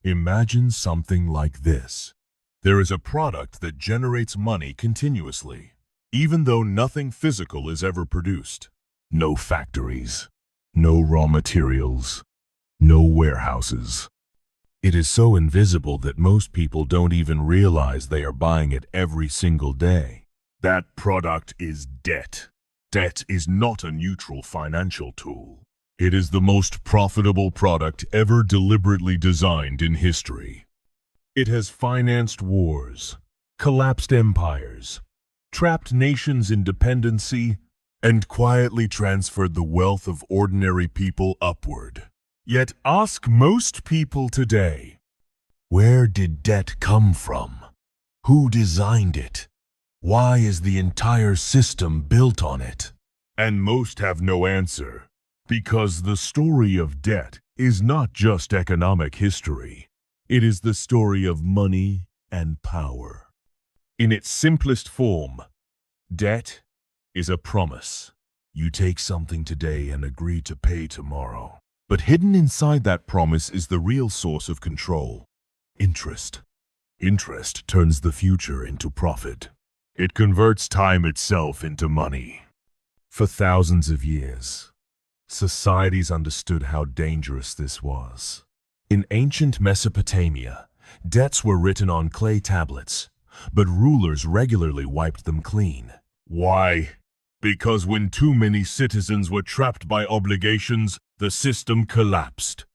Imagine something like this. There is a product that generates money continuously, even though nothing physical is ever produced. No factories, no raw materials, no warehouses. It is so invisible that most people don't even realize they are buying it every single day. That product is debt. Debt is not a neutral financial tool. It is the most profitable product ever deliberately designed in history. It has financed wars, collapsed empires, trapped nations in dependency, and quietly transferred the wealth of ordinary people upward. Yet ask most people today, where did debt come from? Who designed it? Why is the entire system built on it? And most have no answer, because the story of debt is not just economic history. It is the story of money and power. In its simplest form, debt is a promise. You take something today and agree to pay tomorrow. But hidden inside that promise is the real source of control: interest. Interest turns the future into profit. It converts time itself into money. For thousands of years, societies understood how dangerous this was. In ancient Mesopotamia, debts were written on clay tablets, but rulers regularly wiped them clean. Why? Because when too many citizens were trapped by obligations, the system collapsed.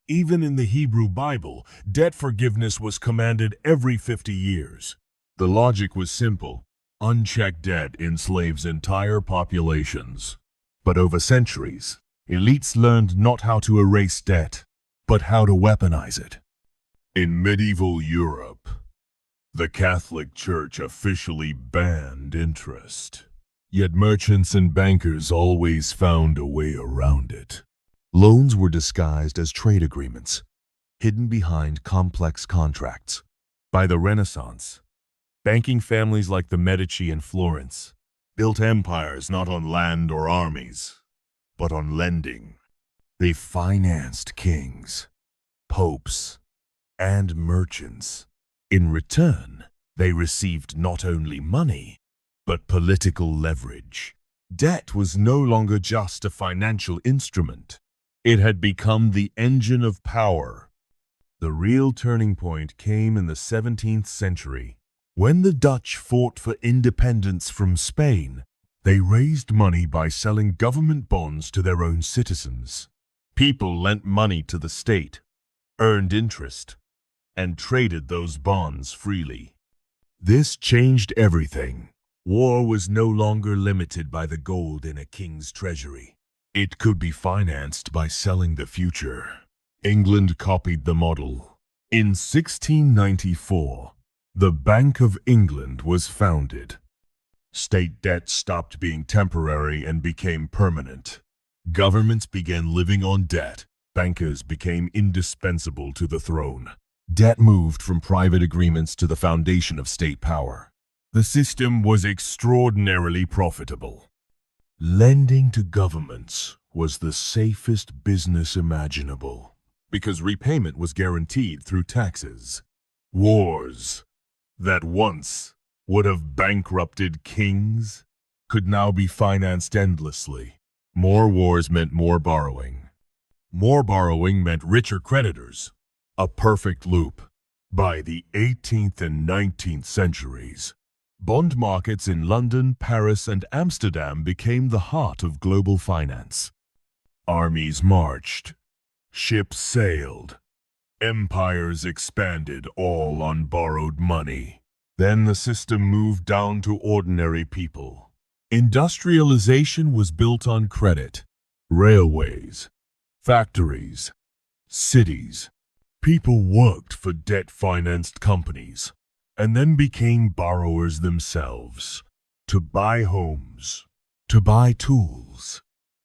Even in the Hebrew Bible, debt forgiveness was commanded every 50 years. The logic was simple: unchecked debt enslaves entire populations. But over centuries, elites learned not how to erase debt, but how to weaponize it. In medieval Europe, the Catholic Church officially banned interest. Yet merchants and bankers always found a way around it. Loans were disguised as trade agreements, hidden behind complex contracts. By the Renaissance, banking families like the Medici in Florence built empires not on land or armies, but on lending. They financed kings, popes, and merchants. In return, they received not only money, but political leverage. Debt was no longer just a financial instrument. It had become the engine of power. The real turning point came in the 17th century. When the Dutch fought for independence from Spain, they raised money by selling government bonds to their own citizens. People lent money to the state, earned interest, and traded those bonds freely. This changed everything. War was no longer limited by the gold in a king's treasury. It could be financed by selling the future. England copied the model. In 1694, the Bank of England was founded. State debt stopped being temporary and became permanent. Governments began living on debt. Bankers became indispensable to the throne. Debt moved from private agreements to the foundation of state power. The system was extraordinarily profitable. Lending to governments was the safest business imaginable, because repayment was guaranteed through taxes. Wars that once would have bankrupted kings could now be financed endlessly. More wars meant more borrowing. More borrowing meant richer creditors. A perfect loop. By the 18th and 19th centuries, bond markets in London, Paris, and Amsterdam became the heart of global finance. Armies marched, ships sailed, empires expanded, all on borrowed money. Then the system moved down to ordinary people. Industrialization was built on credit. Railways, factories, cities. People worked for debt-financed companies and then became borrowers themselves, to buy homes, to buy tools,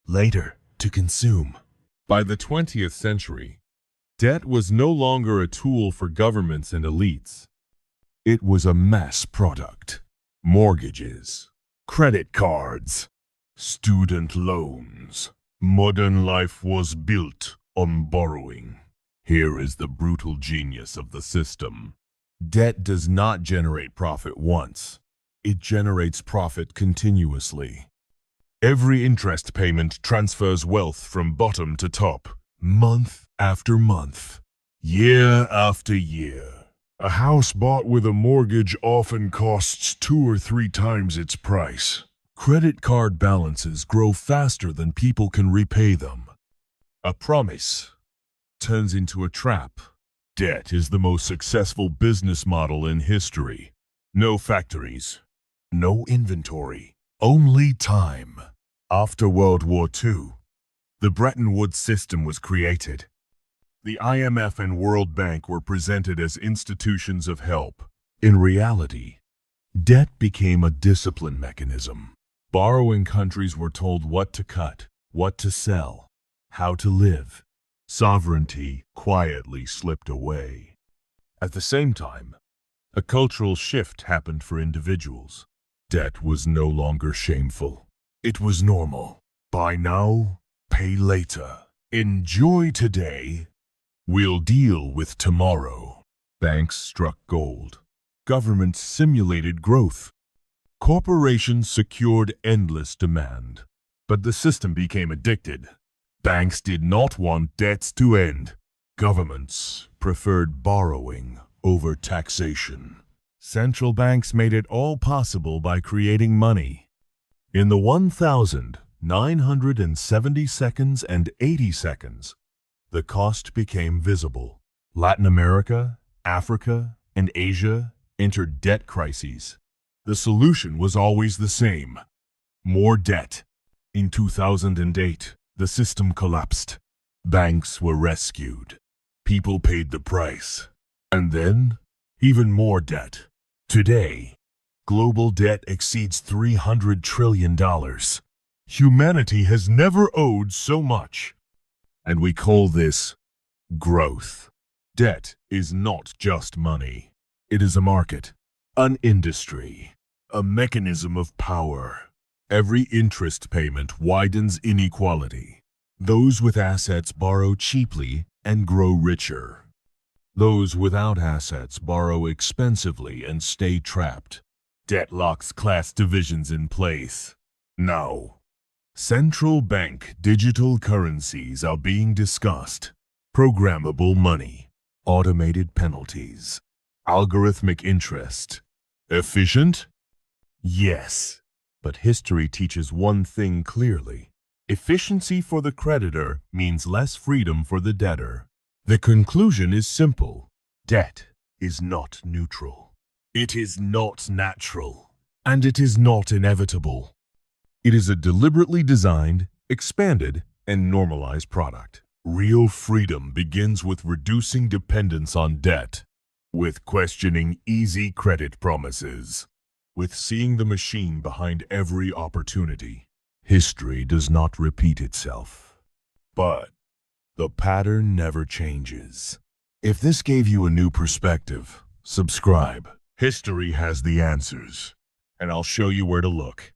later to consume. By the 20th century, debt was no longer a tool for governments and elites. It was a mass product. Mortgages, credit cards, student loans. Modern life was built on borrowing. Here is the brutal genius of the system. Debt does not generate profit once. It generates profit continuously. Every interest payment transfers wealth from bottom to top, month after month, year after year. A house bought with a mortgage often costs 2 or 3 times its price. Credit card balances grow faster than people can repay them. A promise turns into a trap. Debt is the most successful business model in history. No factories, no inventory, only time. After World War II, the Bretton Woods system was created. The IMF and World Bank were presented as institutions of help. In reality, debt became a discipline mechanism. Borrowing countries were told what to cut, what to sell, how to live. Sovereignty quietly slipped away. At the same time, a cultural shift happened for individuals. Debt was no longer shameful. It was normal. Buy now, pay later. Enjoy today. We'll deal with tomorrow. Banks struck gold. Governments simulated growth. Corporations secured endless demand. But the system became addicted. Banks did not want debts to end. Governments preferred borrowing over taxation. Central banks made it all possible by creating money. In the 1,970 seconds and 80 seconds, the cost became visible. Latin America, Africa, and Asia entered debt crises. The solution was always the same: more debt. In 2008, the system collapsed. Banks were rescued. People paid the price. And then, even more debt. Today, global debt exceeds $300 trillion. Humanity has never owed so much. And we call this growth. Debt is not just money. It is a market, an industry, a mechanism of power. Every interest payment widens inequality. Those with assets borrow cheaply and grow richer. Those without assets borrow expensively and stay trapped. Debt locks class divisions in place. Now, central bank digital currencies are being discussed. Programmable money, automated penalties, algorithmic interest. Efficient? Yes. But history teaches one thing clearly. Efficiency for the creditor means less freedom for the debtor. The conclusion is simple. Debt is not neutral. It is not natural. And it is not inevitable. It is a deliberately designed, expanded, and normalized product. Real freedom begins with reducing dependence on debt, with questioning easy credit promises, with seeing the machine behind every opportunity. History does not repeat itself, but the pattern never changes. If this gave you a new perspective, subscribe. History has the answers, and I'll show you where to look.